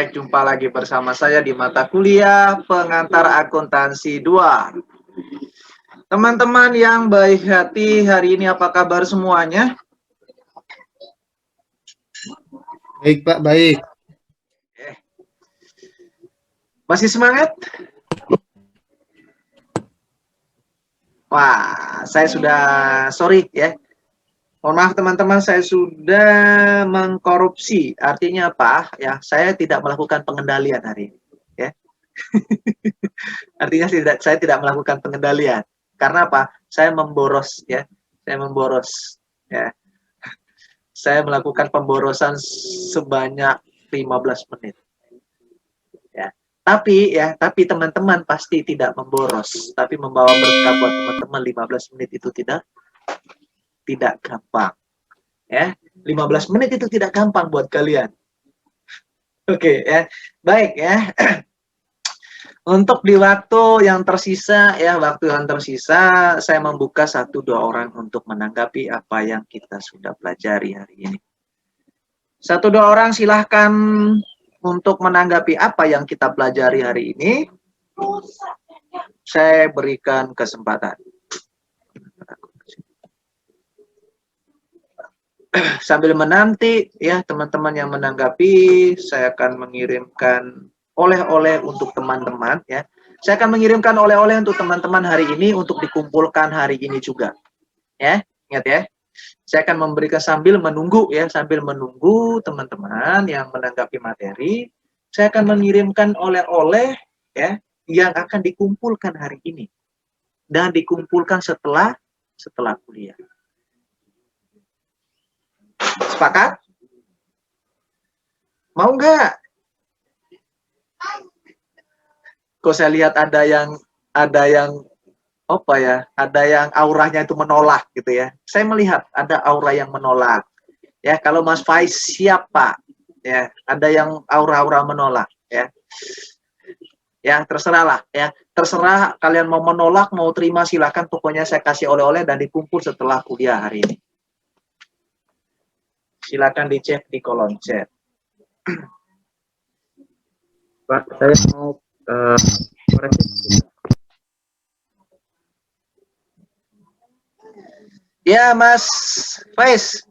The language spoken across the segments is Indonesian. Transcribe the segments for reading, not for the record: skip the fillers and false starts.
Baik, jumpa lagi bersama saya di mata kuliah pengantar akuntansi 2. Teman-teman yang baik hati, hari ini apa kabar semuanya? Baik Pak, baik. Masih semangat? Wah, saya sudah sorry ya. Mohon maaf teman-teman, saya sudah mengkorupsi. Artinya apa? Ya, saya tidak melakukan pengendalian hari ini. Ya. Artinya saya tidak melakukan pengendalian. Karena apa? Saya memboros ya. Saya memboros ya. Saya melakukan pemborosan sebanyak 15 menit. Ya. Tapi teman-teman pasti tidak memboros, tapi membawa berkah buat teman-teman 15 menit itu tidak gampang. Ya. 15 menit itu tidak gampang buat kalian. Oke, ya. Baik ya. Untuk di waktu yang tersisa, saya membuka 1-2 orang untuk menanggapi apa yang kita sudah pelajari hari ini. 1-2 orang silahkan untuk menanggapi apa yang kita pelajari hari ini. Saya berikan kesempatan. Sambil menanti ya teman-teman yang menanggapi, saya akan mengirimkan oleh-oleh untuk teman-teman ya. Saya akan mengirimkan oleh-oleh untuk teman-teman hari ini untuk dikumpulkan hari ini juga. Ya, ingat ya. Saya akan memberikan sambil menunggu teman-teman yang menanggapi materi, saya akan mengirimkan oleh-oleh ya yang akan dikumpulkan hari ini dan dikumpulkan setelah kuliah. Sepakat? Mau nggak? Kok saya lihat ada yang apa ya? Ada yang auranya itu menolak gitu ya. Saya melihat ada aura yang menolak. Ya, kalau Mas Faiz siapa? Ya, ada yang aura-aura menolak ya. Ya, terserah lah ya. Terserah kalian mau menolak, mau terima silakan, pokoknya saya kasih oleh-oleh dan dikumpul setelah kuliah hari ini. Silakan dicek di kolom chat. Pak, saya mau koreksi. Ya, Mas Faiz.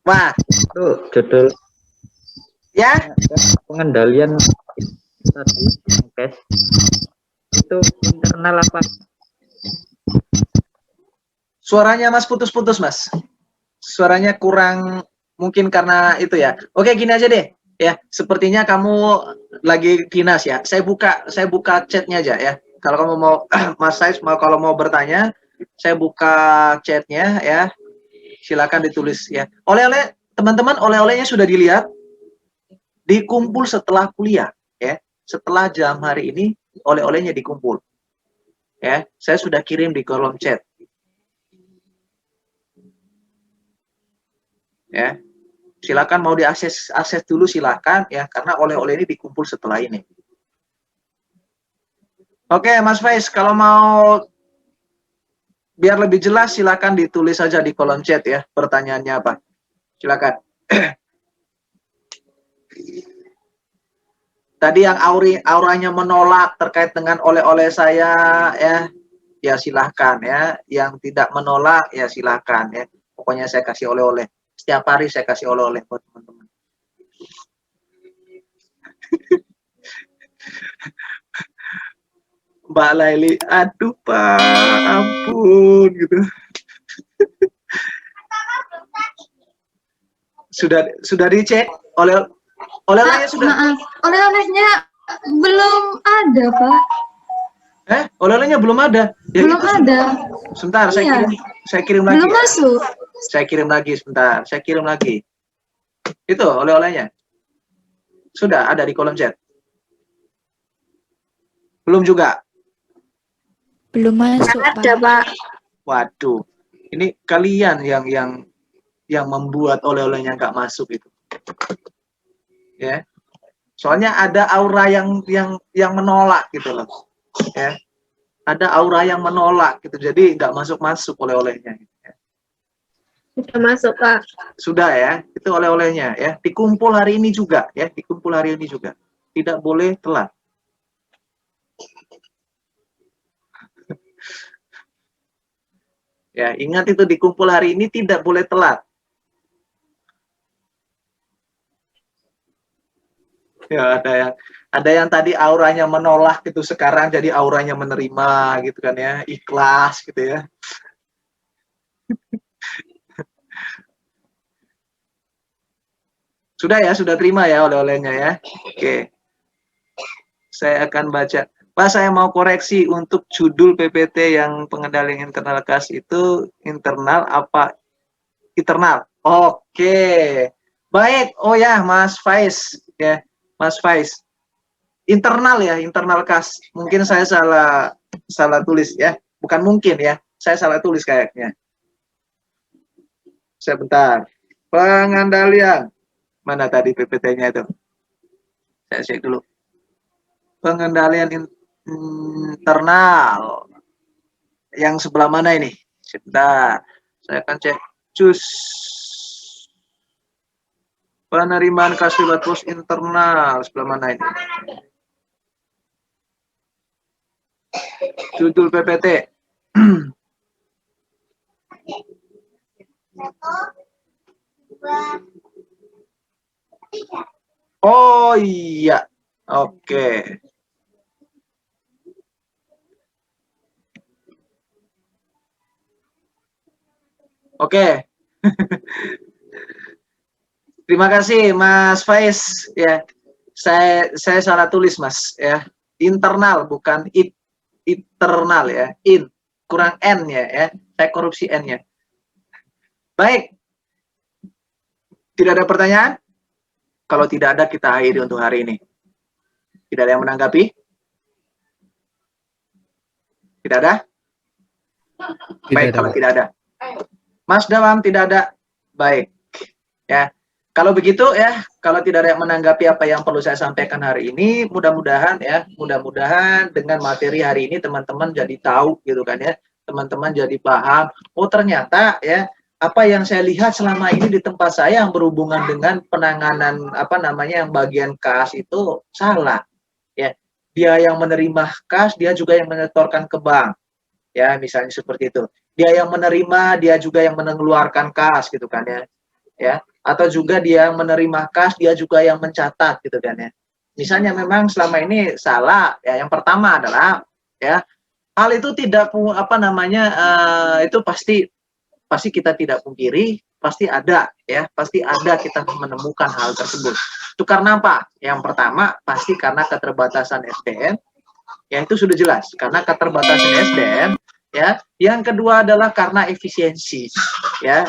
Wah, Itu judul ya. Pengendalian tadi cash itu internal apa? Suaranya Mas putus-putus, Mas. Suaranya kurang, mungkin karena itu ya. Oke, gini aja deh. Ya, sepertinya kamu lagi dinas ya. Saya buka chatnya aja ya. Kalau kamu mau Mas Faiz kalau mau bertanya, saya buka chatnya ya. Silakan ditulis ya. Oleh-oleh teman-teman, oleh-olehnya sudah dilihat. Dikumpul setelah kuliah ya. Setelah jam hari ini oleh-olehnya dikumpul. Ya, saya sudah kirim di kolom chat. Ya. Silakan mau diakses dulu silakan ya, karena oleh-oleh ini dikumpul setelah ini. Oke, Mas Faiz, kalau mau biar lebih jelas silakan ditulis saja di kolom chat ya, pertanyaannya apa. Silakan. Tadi yang auranya menolak terkait dengan oleh-oleh saya ya silahkan ya. Yang tidak menolak ya silahkan ya. Pokoknya saya kasih oleh-oleh. Setiap hari saya kasih oleh-oleh buat teman-teman. Mbak Laili, aduh Pak, ampun gitu. Sudah dicek oleh-olehnya sudah. Maaf, oleh-olehnya belum ada, Pak. Oleh-olehnya belum ada. Ya, belum itu ada. Sebentar, Iya. saya kirim lagi. Belum masuk. Saya kirim lagi sebentar. Saya kirim lagi. Itu oleh-olehnya. Sudah ada di kolom chat. Belum juga. Belum masuk, Ada, Pak. Waduh. Ini kalian yang membuat oleh-olehnya nggak masuk itu. Ya. Soalnya ada aura yang menolak gitu loh. Ya. Ada aura yang menolak gitu. Jadi nggak masuk oleh-olehnya gitu ya. Sudah masuk, Pak. Sudah ya, itu oleh-olehnya ya. Dikumpul hari ini juga ya, dikumpul hari ini juga. Tidak boleh telat. Ya, ingat itu dikumpul hari ini tidak boleh telat. Ya, ada yang tadi auranya menolak itu sekarang jadi auranya menerima gitu kan ya, ikhlas gitu ya. Sudah ya, sudah terima ya oleh-olehnya ya. Oke. Saya akan baca. Pak, saya mau koreksi untuk judul PPT yang pengendalian internal kas itu internal apa internal? Oke. Baik. Oh ya, Mas Faiz ya. Mas Faiz. Internal ya, internal kas. Mungkin saya salah tulis ya. Bukan mungkin ya. Saya salah tulis kayaknya. Sebentar. Pengendalian. Mana tadi PPT-nya itu? Saya cek dulu. Pengendalian internal. Yang sebelah mana ini? Sebentar. Saya akan cek. Cus. Penerimaan kas pos internal. Sebelah mana ini? Judul PPT. Oh iya. Oke. Oke. Terima kasih Mas Faiz ya. Saya salah tulis Mas ya. Internal bukan internal ya. Kurang N ya. Saya korupsi N-nya. Baik. Tidak ada pertanyaan? Kalau tidak ada kita akhiri untuk hari ini. Tidak ada yang menanggapi? Tidak ada? Baik, kalau tidak ada. Mas Dawam tidak ada. Baik. Ya. Kalau begitu ya, kalau tidak ada yang menanggapi apa yang perlu saya sampaikan hari ini, mudah-mudahan ya, mudah-mudahan dengan materi hari ini teman-teman jadi tahu gitu kan ya. Teman-teman jadi paham, oh ternyata ya, apa yang saya lihat selama ini di tempat saya yang berhubungan dengan penanganan apa namanya yang bagian kas itu salah. Ya. Dia yang menerima kas, dia juga yang menyetorkan ke bank. Ya, misalnya seperti itu. Dia yang menerima, dia juga yang mengeluarkan kas gitu kan ya. Ya, atau juga dia menerima kas, dia juga yang mencatat gitu kan ya. Misalnya memang selama ini salah ya. Yang pertama adalah ya hal itu tidak apa namanya itu pasti kita tidak pungkiri, pasti ada ya, pasti ada kita menemukan hal tersebut. Itu karena apa? Yang pertama pasti karena keterbatasan SDM. Ya itu sudah jelas karena keterbatasan SDM ya. Yang kedua adalah karena efisiensi ya.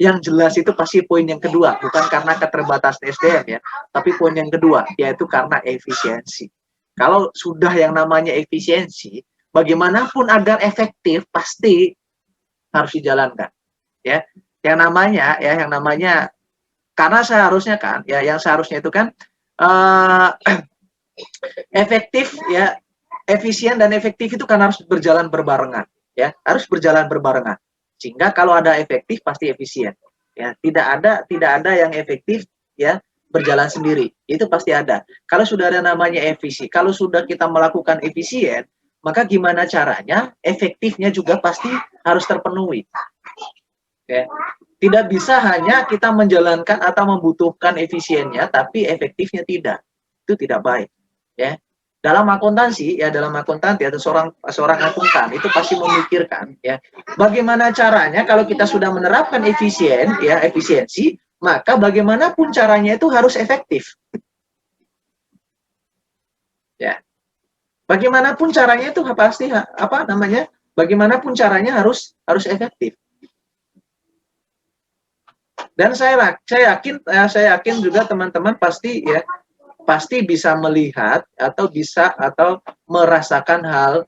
Yang jelas itu pasti poin yang kedua, bukan karena keterbatasan SDM ya, tapi poin yang kedua yaitu karena efisiensi. Kalau sudah yang namanya efisiensi, bagaimanapun agar efektif pasti harus dijalankan ya. Yang namanya karena seharusnya kan ya, yang seharusnya itu kan efektif ya, efisien dan efektif itu kan harus berjalan berbarengan ya, harus berjalan berbarengan. Sehingga kalau ada efektif pasti efisien. Ya, tidak ada yang efektif ya berjalan sendiri. Itu pasti ada. Kalau sudah ada namanya efisi, kalau sudah kita melakukan efisien, maka gimana caranya efektifnya juga pasti harus terpenuhi. Ya. Tidak bisa hanya kita menjalankan atau membutuhkan efisiennya tapi efektifnya tidak. Itu tidak baik, ya. Dalam akuntansi ya, dalam akuntansi atau seorang akuntan itu pasti memikirkan ya bagaimana caranya kalau kita sudah menerapkan efisiensi, maka bagaimanapun caranya itu harus efektif. Ya. Bagaimanapun caranya itu pasti apa namanya? Bagaimanapun caranya harus efektif. Dan saya yakin juga teman-teman pasti bisa melihat atau merasakan hal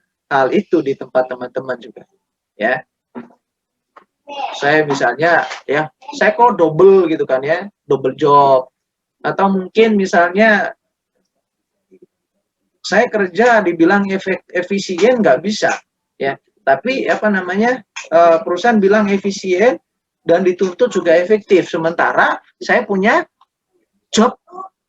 itu di tempat teman-teman juga ya. Saya misalnya ya, saya kok double gitu kan ya, double job, atau mungkin misalnya saya kerja dibilang efisien nggak bisa ya, tapi apa namanya perusahaan bilang efisien dan dituntut juga efektif. Sementara saya punya job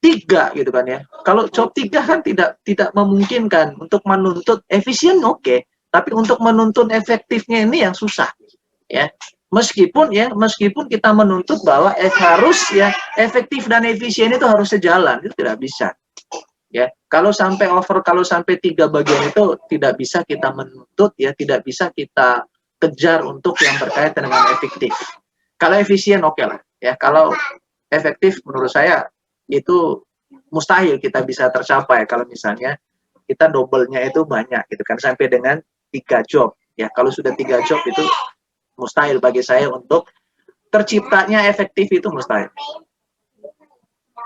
3 gitu kan ya. Kalau job 3 kan tidak memungkinkan untuk menuntut efisien, oke. Tapi untuk menuntut efektifnya ini yang susah ya. Meskipun kita menuntut bahwa harus ya efektif dan efisien itu harus sejalan, itu tidak bisa. Ya, kalau sampai 3 bagian itu tidak bisa kita menuntut ya, tidak bisa kita kejar untuk yang berkaitan dengan efektif. Kalau efisien oke lah ya, kalau efektif menurut saya itu mustahil kita bisa tercapai kalau misalnya kita double-nya itu banyak gitu kan, sampai dengan 3 job ya. Kalau sudah 3 job itu mustahil bagi saya untuk terciptanya efektif, itu mustahil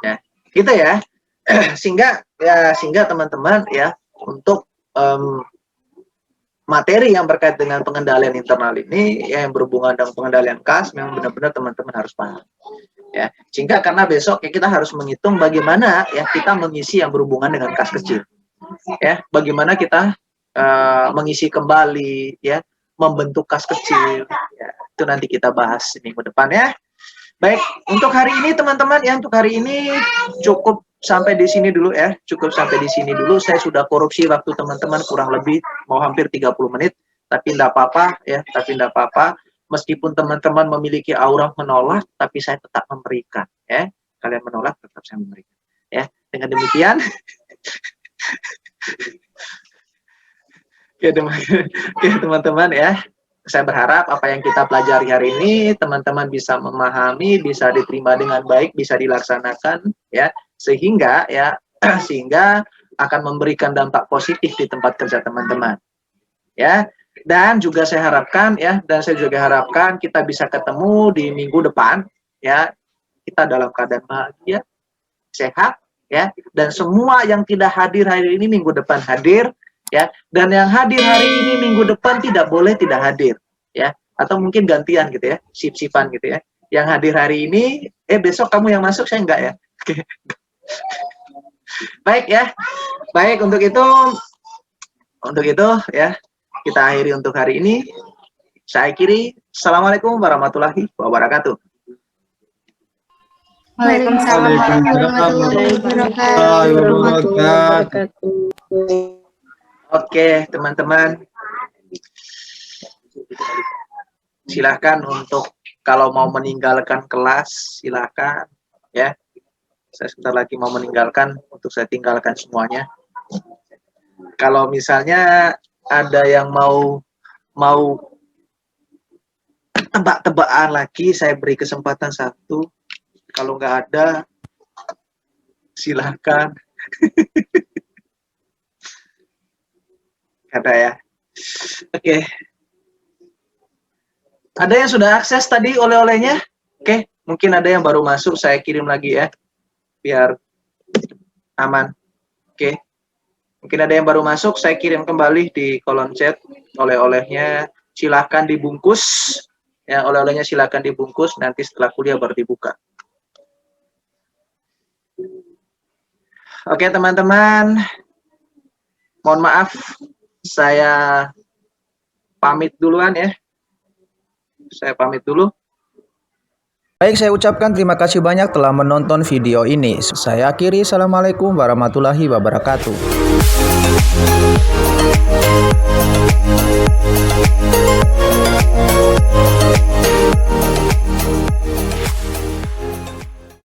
ya, gitu ya. sehingga teman-teman ya, untuk materi yang berkait dengan pengendalian internal ini ya, yang berhubungan dengan pengendalian kas, memang benar-benar teman-teman harus paham ya. Sehingga karena besok ya kita harus menghitung bagaimana ya kita mengisi yang berhubungan dengan kas kecil ya, bagaimana kita mengisi kembali ya, membentuk kas kecil ya, itu nanti kita bahas minggu depan ya. Baik, untuk hari ini teman-teman ya, untuk hari ini cukup sampai di sini dulu ya, cukup sampai di sini dulu. Saya sudah korupsi waktu teman-teman kurang lebih mau hampir 30 menit, tapi enggak apa-apa ya, tapi enggak apa-apa. Meskipun teman-teman memiliki aura menolak, tapi saya tetap memberikan ya. Kalian menolak, tetap saya memberikan ya. Dengan demikian ya teman-teman ya, saya berharap apa yang kita pelajari hari ini teman-teman bisa memahami, bisa diterima dengan baik, bisa dilaksanakan ya, sehingga akan memberikan dampak positif di tempat kerja teman-teman ya. Dan juga saya harapkan ya, saya juga harapkan kita bisa ketemu di minggu depan ya, kita dalam keadaan bahagia, sehat ya, dan semua yang tidak hadir hari ini minggu depan hadir ya, dan yang hadir hari ini minggu depan tidak boleh tidak hadir ya, atau mungkin gantian gitu ya, sip-sipan gitu ya. Yang hadir hari ini besok kamu yang masuk, saya enggak ya. Baik ya, baik, untuk itu ya kita akhiri untuk hari ini. Saya akhiri, assalamualaikum warahmatullahi wabarakatuh. Waalaikumsalam warahmatullahi wabarakatuh. Oke, teman-teman. Silahkan untuk kalau mau meninggalkan kelas, silahkan ya. Saya sebentar lagi mau meninggalkan, untuk saya tinggalkan semuanya. Kalau misalnya ada yang mau tebak-tebakan lagi, saya beri kesempatan 1. Kalau nggak ada, silahkan. Ada ya. Oke. Ada yang sudah akses tadi oleh-olehnya? Oke, mungkin ada yang baru masuk, saya kirim lagi ya, biar aman. Oke. Mungkin ada yang baru masuk, saya kirim kembali di kolom chat oleh-olehnya. Silahkan dibungkus. Ya, oleh-olehnya silahkan dibungkus, nanti setelah kuliah baru dibuka. Oke, teman-teman. Mohon maaf, saya pamit duluan ya. Saya pamit dulu. Baik, saya ucapkan terima kasih banyak telah menonton video ini. Saya akhiri, assalamualaikum warahmatullahi wabarakatuh.